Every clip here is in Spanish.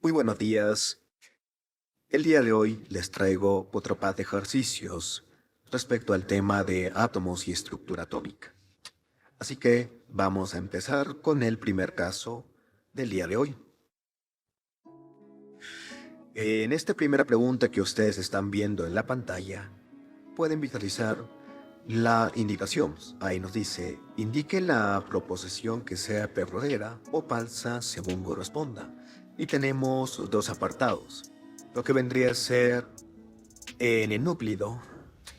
Muy buenos días. El día de hoy les traigo otro par de ejercicios respecto al tema de átomos y estructura atómica. Así que vamos a empezar con el primer caso del día de hoy. En esta primera pregunta que ustedes están viendo en la pantalla, pueden visualizar la indicación. Ahí nos dice, indique la proposición que sea verdadera o falsa según corresponda. Y tenemos dos apartados. Lo que vendría a ser en el núcleo,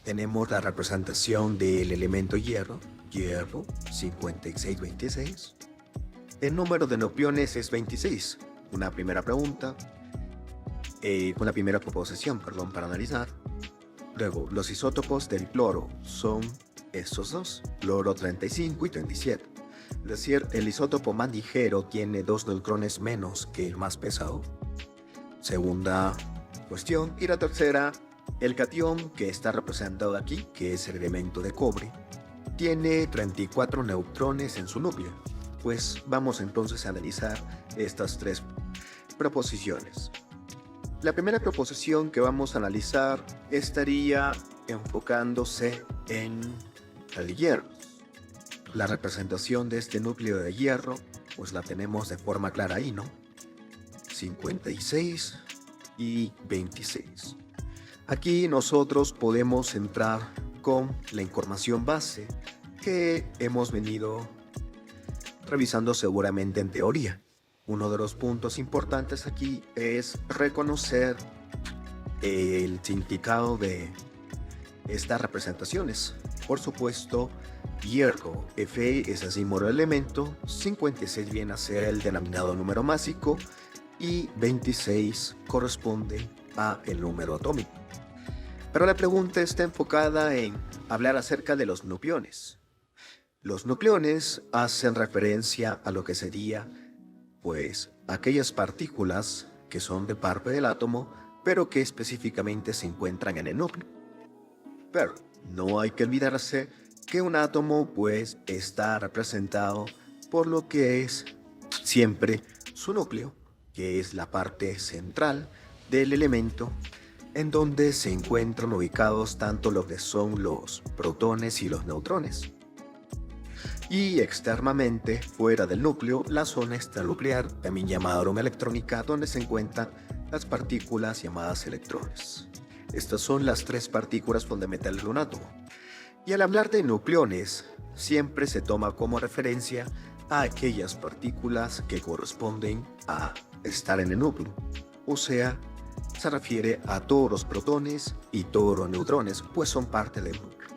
tenemos la representación del elemento hierro, hierro 5626. El número de nucleones es 26. Una primera pregunta, una primera proposición, perdón, para analizar. Luego, los isótopos del cloro son estos dos, cloro 35 y 37. Es decir, el isótopo más ligero tiene 2 neutrones menos que el más pesado. Segunda cuestión. Y la tercera, el catión que está representado aquí, que es el elemento de cobre, tiene 34 neutrones en su núcleo. Pues vamos entonces a analizar estas tres proposiciones. La primera proposición que vamos a analizar estaría enfocándose en el hierro. La representación de este núcleo de hierro, pues la tenemos de forma clara ahí, ¿no? 56 y 26. Aquí nosotros podemos entrar con la información base que hemos venido revisando seguramente en teoría. Uno de los puntos importantes aquí es reconocer el significado de estas representaciones. Por supuesto, hierro, Fe es el símbolo del elemento, 56 viene a ser el denominado número másico y 26 corresponde a el número atómico. Pero la pregunta está enfocada en hablar acerca de los nucleones. Los nucleones hacen referencia a lo que sería, pues, aquellas partículas que son de parte del átomo, pero que específicamente se encuentran en el núcleo. Pero no hay que olvidarse que un átomo, pues, está representado por lo que es siempre su núcleo, que es la parte central del elemento, en donde se encuentran ubicados tanto lo que son los protones y los neutrones. Y externamente, fuera del núcleo, la zona extranuclear, también llamada aroma electrónica, donde se encuentran las partículas llamadas electrones. Estas son las tres partículas fundamentales de un átomo. Y al hablar de nucleones, siempre se toma como referencia a aquellas partículas que corresponden a estar en el núcleo. O sea, se refiere a todos los protones y todos los neutrones, pues son parte del núcleo.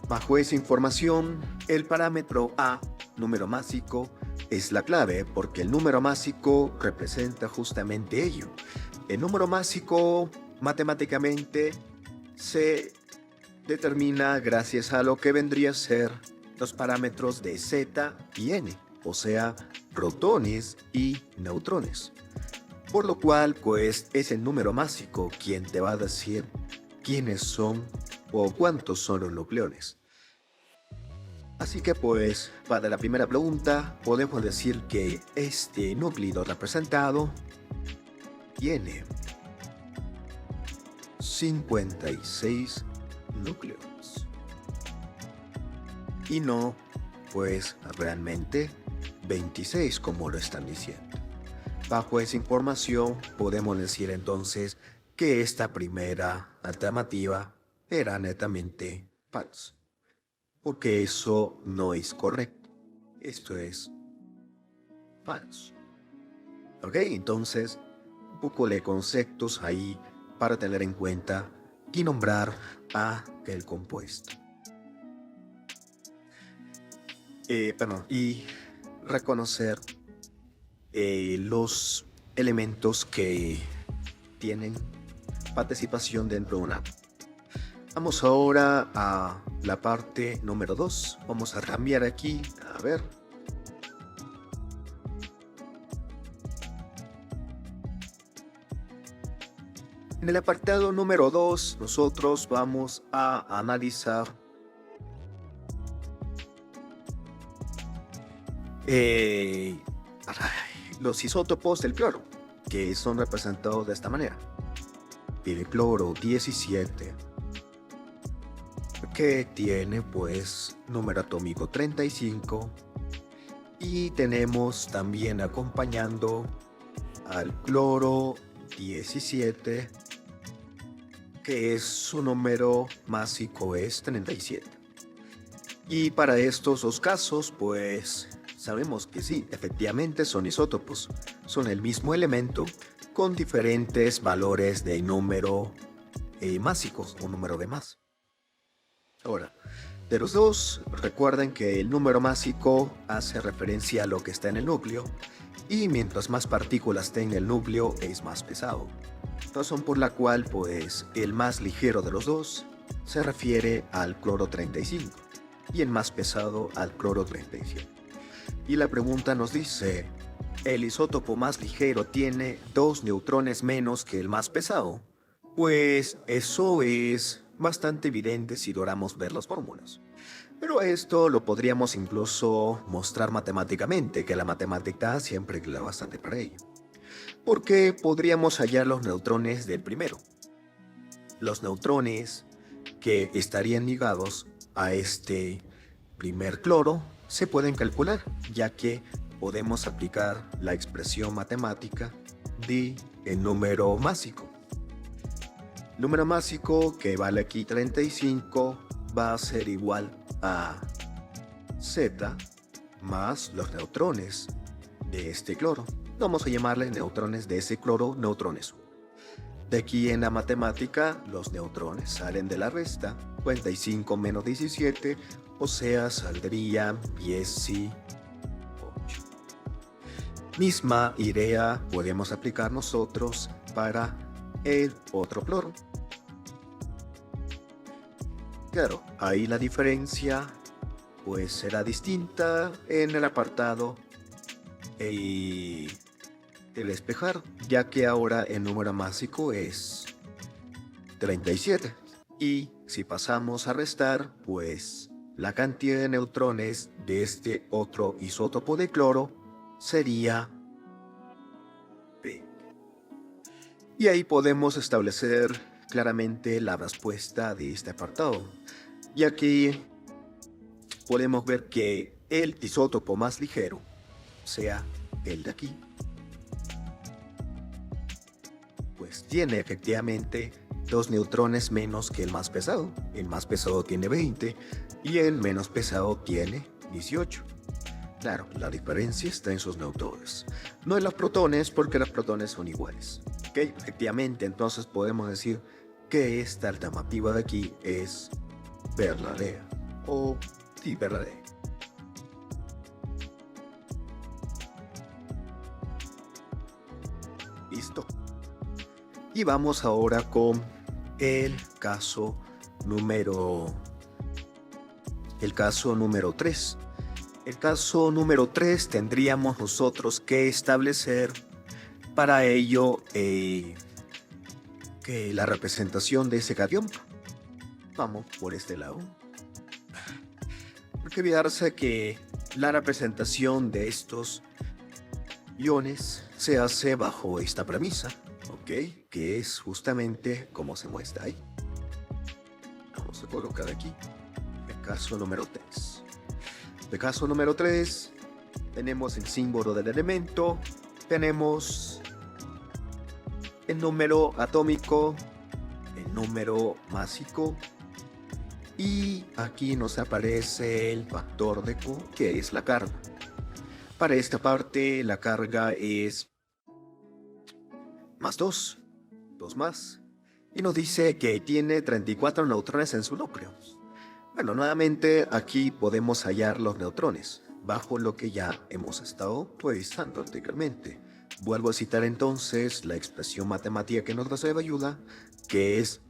Bajo esa información, el parámetro A, número másico, es la clave porque el número másico representa justamente ello. El número másico matemáticamente se determina gracias a lo que vendría a ser los parámetros de Z y N, o sea, protones y neutrones. Por lo cual, pues, es el número másico quien te va a decir quiénes son o cuántos son los nucleones. Así que pues, para la primera pregunta, podemos decir que este núcleo representado tiene 56 núcleos. Y no, pues, realmente 26 como lo están diciendo. Bajo esa información, podemos decir entonces que esta primera alternativa era netamente falsa, porque eso no es correcto. Esto es falso. Ok, entonces, un poco de conceptos ahí para tener en cuenta y nombrar a el compuesto. Y reconocer los elementos que tienen participación dentro de un átomo. Vamos ahora a la parte número 2. Vamos a cambiar aquí, a ver. En el apartado número 2, nosotros vamos a analizar los isótopos del cloro. que son representados de esta manera. El cloro 17, que tiene pues número atómico 35, y tenemos también acompañando al cloro 17, que es su número másico es 37. Y para estos dos casos pues sabemos que sí, efectivamente son isótopos, son el mismo elemento con diferentes valores de número másicos o número de más. Ahora, de los dos, recuerden que el número másico hace referencia a lo que está en el núcleo, y mientras más partículas tenga el núcleo es más pesado. Razón por la cual pues el más ligero de los dos se refiere al cloro 35 y el más pesado al cloro 37. Y la pregunta nos dice, ¿el isótopo más ligero tiene 2 neutrones menos que el más pesado? Pues eso es bastante evidente si logramos ver las fórmulas. Pero esto lo podríamos incluso mostrar matemáticamente, que la matemática siempre ayuda bastante para ello. Porque podríamos hallar los neutrones del primero. Los neutrones que estarían ligados a este primer cloro se pueden calcular, ya que podemos aplicar la expresión matemática de el número másico. Número másico que vale aquí 35 va a ser igual a Z más los neutrones de este cloro. Vamos a llamarle neutrones de ese cloro, neutrones 1. De aquí en la matemática, los neutrones salen de la resta, 45 menos 17, o sea, saldría 18. Misma idea podemos aplicar nosotros para el otro cloro. Claro, ahí la diferencia pues será distinta en el apartado y el despejar, ya que ahora el número másico es 37, y si pasamos a restar, pues la cantidad de neutrones de este otro isótopo de cloro sería P. Y ahí podemos establecer claramente la respuesta de este apartado, y aquí podemos ver que el isótopo más ligero, o sea, el de aquí, pues tiene efectivamente 2 neutrones menos que el más pesado. El más pesado tiene 20 y el menos pesado tiene 18. Claro, la diferencia está en sus neutrones, no en los protones, porque los protones son iguales. ¿Ok? Efectivamente, entonces podemos decir que esta alternativa de aquí es verdadera, o sí, verdadera. Listo. Y vamos ahora con el caso número 3. El caso número 3 tendríamos nosotros que establecer para ello que la representación de ese catión. Vamos por este lado. Porque olvidarse que la representación de estos iones se hace bajo esta premisa, ¿ok? Que es justamente como se muestra ahí. Vamos a colocar aquí el caso número 3. El caso número 3, tenemos el símbolo del elemento, tenemos el número atómico, el número másico, y aquí nos aparece el factor de Q, que es la carga. Para esta parte la carga es más 2 más, y nos dice que tiene 34 neutrones en su núcleo. Bueno, nuevamente aquí podemos hallar los neutrones, bajo lo que ya hemos estado revisando anteriormente. Vuelvo a citar entonces la expresión matemática que nos da ayuda, que es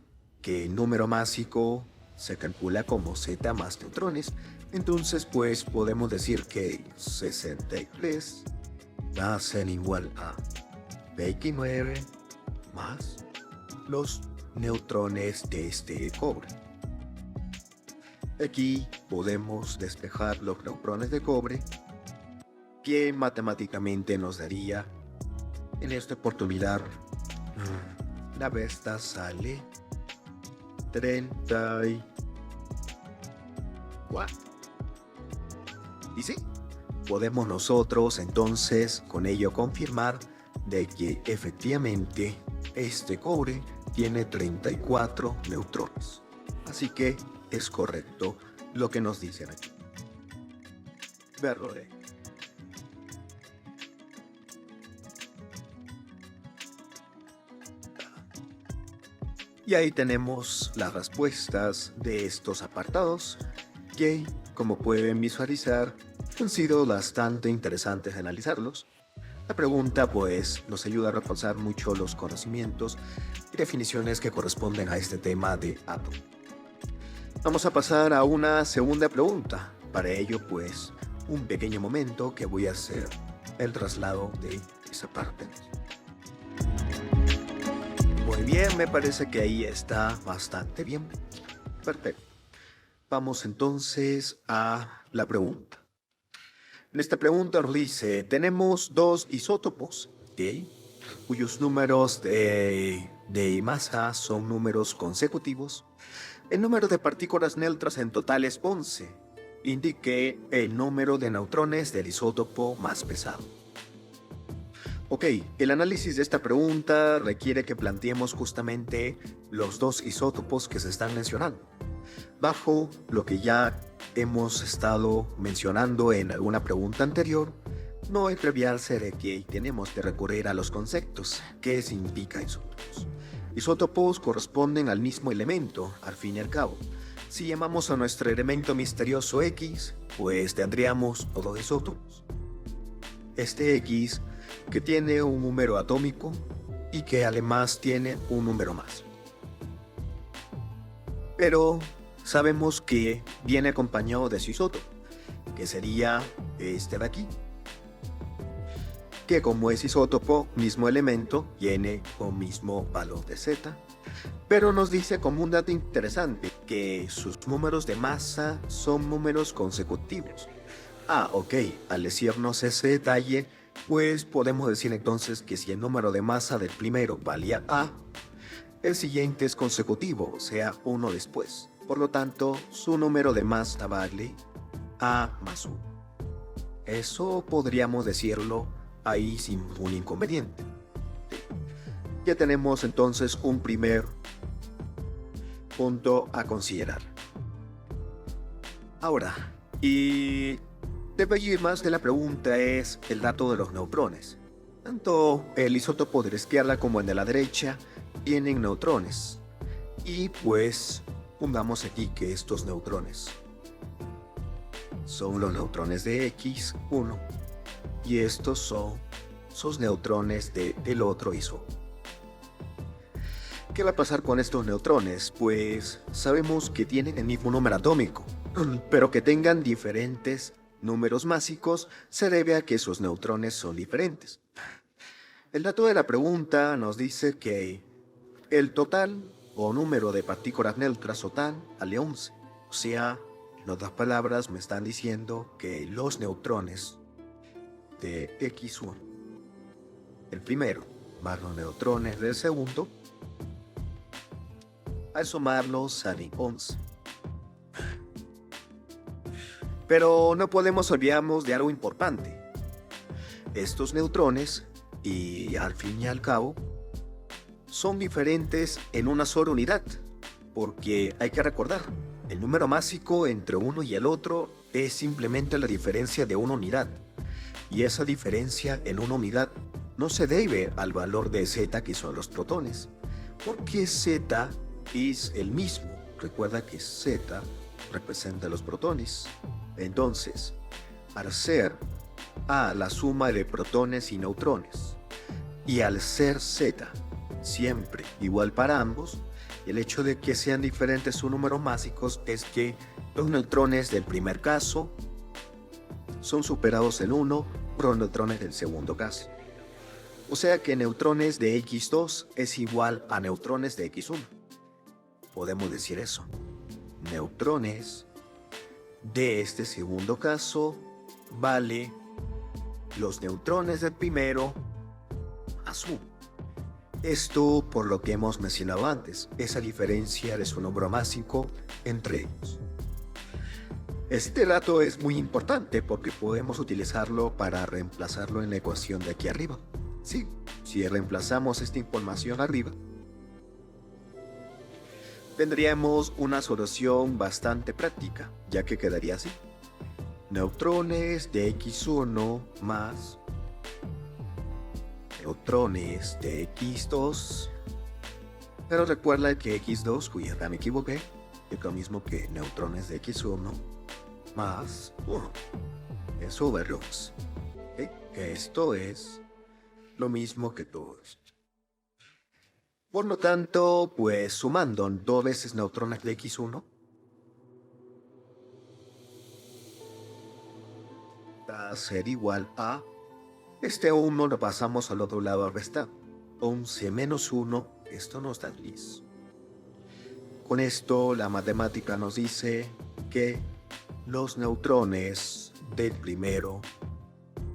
que el número másico se calcula como Z más neutrones. Entonces pues podemos decir que 63 va a ser igual a 29 más los neutrones de este cobre. Aquí podemos despejar los neutrones de cobre, que matemáticamente nos daría En esta oportunidad, la besta sale 34. Y sí, podemos nosotros entonces con ello confirmar de que efectivamente este cobre tiene 34 neutrones. Así que es correcto lo que nos dicen aquí. Verde. Y ahí tenemos las respuestas de estos apartados que, como pueden visualizar, han sido bastante interesantes analizarlos. La pregunta pues nos ayuda a reforzar mucho los conocimientos y definiciones que corresponden a este tema de átomo. Vamos a pasar a una segunda pregunta. Para ello pues un pequeño momento que voy a hacer el traslado de esa parte. Muy bien, me parece que ahí está bastante bien. Perfecto. Vamos entonces a la pregunta. En esta pregunta nos dice, tenemos dos isótopos, ¿okay?, cuyos números de masa son números consecutivos. El número de partículas neutras en total es 11. Indique el número de neutrones del isótopo más pesado. Ok, el análisis de esta pregunta requiere que planteemos justamente los dos isótopos que se están mencionando. Bajo lo que ya hemos estado mencionando en alguna pregunta anterior, no es trivial ser que tenemos que recurrir a los conceptos. ¿Qué significa isótopos? Isótopos corresponden al mismo elemento, al fin y al cabo. Si llamamos a nuestro elemento misterioso X, pues tendríamos dos isótopos. Este X, que tiene un número atómico y que además tiene un número más. Pero sabemos que viene acompañado de su isótopo, que sería este de aquí, que como es isótopo, mismo elemento, tiene un mismo valor de Z, pero nos dice como un dato interesante que sus números de masa son números consecutivos. Ok, al decirnos ese detalle, pues podemos decir entonces que si el número de masa del primero valía A, el siguiente es consecutivo, o sea, uno después. Por lo tanto, su número de masa vale A más 1. Eso podríamos decirlo ahí sin ningún inconveniente. Ya tenemos entonces un primer punto a considerar. Ahora, y debe ir más de la pregunta es el dato de los neutrones. Tanto el isótopo de la izquierda como el de la derecha tienen neutrones. Y pues pongamos aquí que estos neutrones son los neutrones de X1 y estos son sus neutrones del otro isótopo. ¿Qué va a pasar con estos neutrones? Pues sabemos que tienen el mismo número atómico, pero que tengan diferentes números másicos se debe a que sus neutrones son diferentes. El dato de la pregunta nos dice que el total o número de partículas neutras total vale 11. O sea, en otras palabras me están diciendo que los neutrones de X1, el primero, más los neutrones del segundo, al sumarlos salen 11. Pero no podemos olvidarnos de algo importante. Estos neutrones, y al fin y al cabo, son diferentes en una sola unidad, porque hay que recordar, el número másico entre uno y el otro es simplemente la diferencia de una unidad, y esa diferencia en una unidad no se debe al valor de Z, que son los protones, porque Z es el mismo. Recuerda que Z representa los protones. Entonces, al ser A la suma de protones y neutrones, y al ser Z siempre igual para ambos, el hecho de que sean diferentes sus números másicos es que los neutrones del primer caso son superados en 1 por los neutrones del segundo caso. O sea que neutrones de X2 es igual a neutrones de X1. Podemos decir eso. Neutrones de este segundo caso vale los neutrones del primero más 1. Esto por lo que hemos mencionado antes, esa diferencia de su número másico entre ellos. Este dato es muy importante porque podemos utilizarlo para reemplazarlo en la ecuación de aquí arriba. Sí, si reemplazamos esta información arriba, tendríamos una solución bastante práctica, ya que quedaría así. Neutrones de x1 más neutrones de x2. Pero recuerda que x2, cuya ya me equivoqué, es lo mismo que neutrones de x1 más 1. Es over 2. ¿Okay? Esto es lo mismo que todo esto. Por lo tanto, pues sumando 2 veces neutrones de x1, va a ser igual a, este 1 lo pasamos al otro lado a restar. 11 menos 1, esto nos da 10. Con esto la matemática nos dice que los neutrones del primero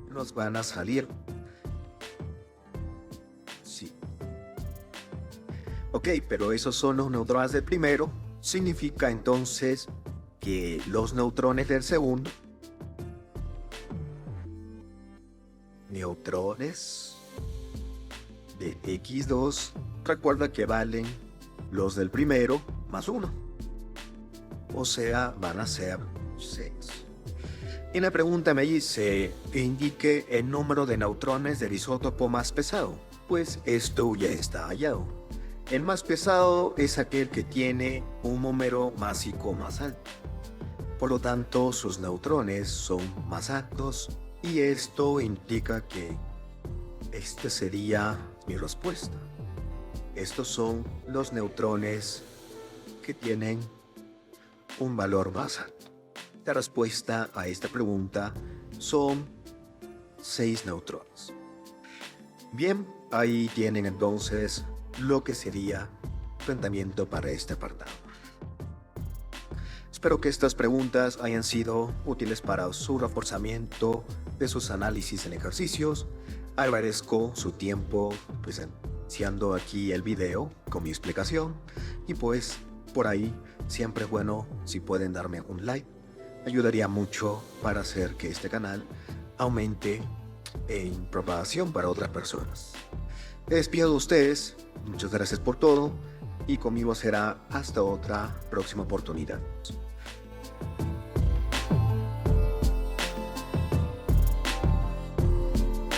nos van a salir. Sí. Ok, pero esos son los neutrones del primero. Significa entonces que los neutrones del segundo, neutrones de x2, recuerda que valen los del primero más 1. O sea, van a ser 6. Y la pregunta me dice que indique el número de neutrones del isótopo más pesado. Pues esto ya está hallado. El más pesado es aquel que tiene un número másico más alto. Por lo tanto, sus neutrones son más altos y esto indica que esta sería mi respuesta. Estos son los neutrones que tienen un valor más alto. La respuesta a esta pregunta son 6 neutrones. Bien, ahí tienen entonces lo que sería el planteamiento para este apartado. Espero que estas preguntas hayan sido útiles para su reforzamiento de sus análisis en ejercicios. Agradezco su tiempo presenciando aquí el video con mi explicación y pues por ahí siempre es bueno si pueden darme un like. Ayudaría mucho para hacer que este canal aumente en propagación para otras personas. Me despido de ustedes, muchas gracias por todo y conmigo será hasta otra próxima oportunidad.